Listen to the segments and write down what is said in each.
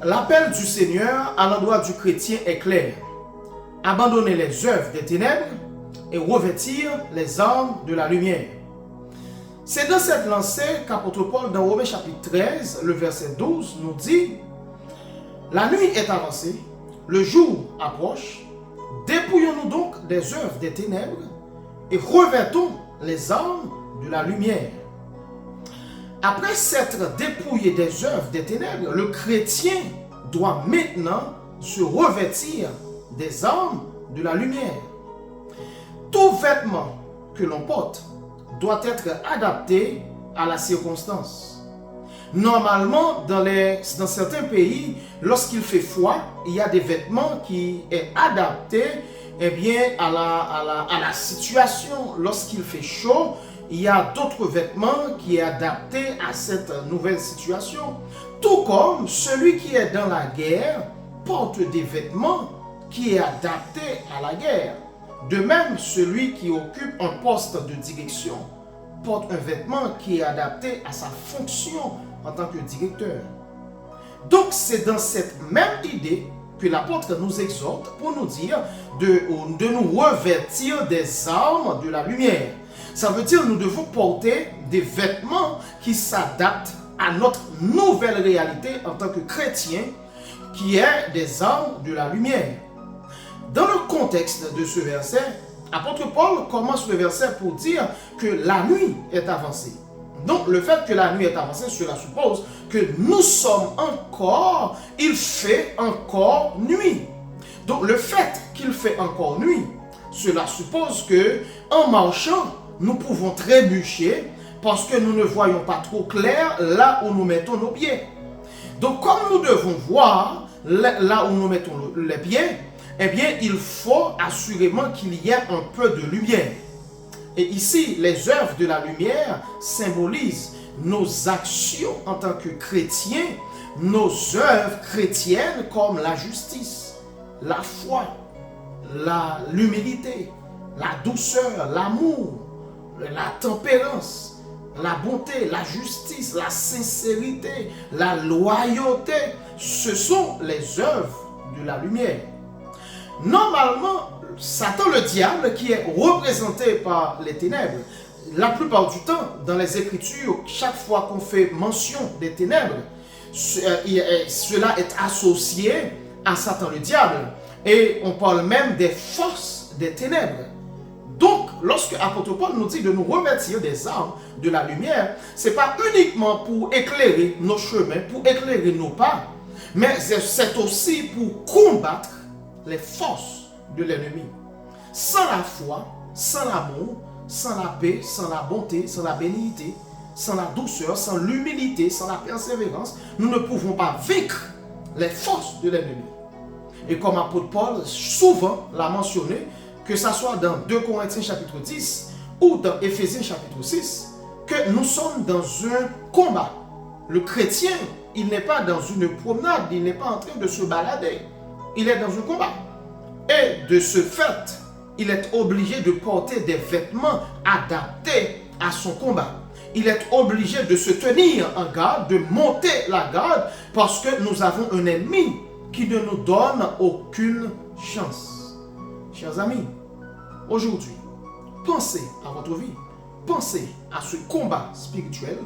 L'appel du Seigneur à l'endroit du chrétien est clair. Abandonner les œuvres des ténèbres et revêtir les armes de la lumière. C'est dans cette lancée qu'apôtre Paul, dans Romains chapitre 13, le verset 12, nous dit « La nuit est avancée, le jour approche, dépouillons-nous donc des œuvres des ténèbres et revêtons les armes de la lumière. » Après s'être dépouillé des œuvres des ténèbres, le chrétien doit maintenant se revêtir des armes de la lumière. Tout vêtement que l'on porte doit être adapté à la circonstance. Normalement, dans certains pays, lorsqu'il fait froid, il y a des vêtements qui sont adaptés à la situation. Lorsqu'il fait chaud, il y a d'autres vêtements qui sont adaptés à cette nouvelle situation. Tout comme celui qui est dans la guerre porte des vêtements qui sont adaptés à la guerre. De même, celui qui occupe un poste de direction porte un vêtement qui est adapté à sa fonction en tant que directeur. Donc, c'est dans cette même idée que l'apôtre nous exhorte pour nous dire de nous revêtir des armes de la lumière. Ça veut dire que nous devons porter des vêtements qui s'adaptent à notre nouvelle réalité en tant que chrétien, qui est des armes de la lumière. Dans le contexte de ce verset, apôtre Paul commence le verset pour dire que la nuit est avancée. Donc le fait que la nuit est avancée, cela suppose que nous sommes encore, il fait encore nuit. Donc le fait qu'il fait encore nuit, cela suppose que en marchant, nous pouvons trébucher parce que nous ne voyons pas trop clair là où nous mettons nos pieds. Donc comme nous devons voir là où nous mettons les pieds, eh bien il faut assurément qu'il y ait un peu de lumière. Et ici, les œuvres de la lumière symbolisent nos actions en tant que chrétiens, nos œuvres chrétiennes comme la justice, la foi, l'humilité, la douceur, l'amour, la tempérance, la bonté, la justice, la sincérité, la loyauté. Ce sont les œuvres de la lumière. Normalement, Satan le diable, qui est représenté par les ténèbres, la plupart du temps, dans les Écritures, chaque fois qu'on fait mention des ténèbres, cela est associé à Satan le diable. Et on parle même des forces des ténèbres. Donc, lorsque l'apôtre Paul nous dit de nous revêtir des armes de la lumière, ce n'est pas uniquement pour éclairer nos chemins, pour éclairer nos pas, mais c'est aussi pour combattre les forces de l'ennemi. Sans la foi, sans l'amour, sans la paix, sans la bonté, sans la bénignité, sans la douceur, sans l'humilité, sans la persévérance, nous ne pouvons pas vaincre les forces de l'ennemi. Et comme apôtre Paul souvent l'a mentionné, que ce soit dans 2 Corinthiens chapitre 10 ou dans Éphésiens chapitre 6, que nous sommes dans un combat. Le chrétien, il n'est pas dans une promenade, il n'est pas en train de se balader. Il est dans un combat. Et de ce fait, il est obligé de porter des vêtements adaptés à son combat. Il est obligé de se tenir en garde, de monter la garde, parce que nous avons un ennemi qui ne nous donne aucune chance. Chers amis, aujourd'hui, pensez à votre vie, pensez à ce combat spirituel,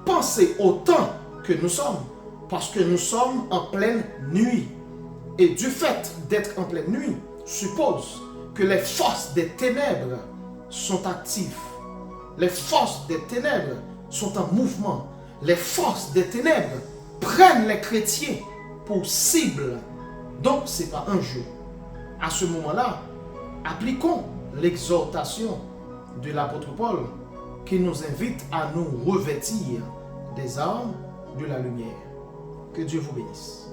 pensez au temps que nous sommes, parce que nous sommes en pleine nuit. Et du fait d'être en pleine nuit, suppose que les forces des ténèbres sont actives. Les forces des ténèbres sont en mouvement. Les forces des ténèbres prennent les chrétiens pour cible. Donc, ce n'est pas un jeu. À ce moment-là, appliquons l'exhortation de l'apôtre Paul qui nous invite à nous revêtir des armes de la lumière. Que Dieu vous bénisse.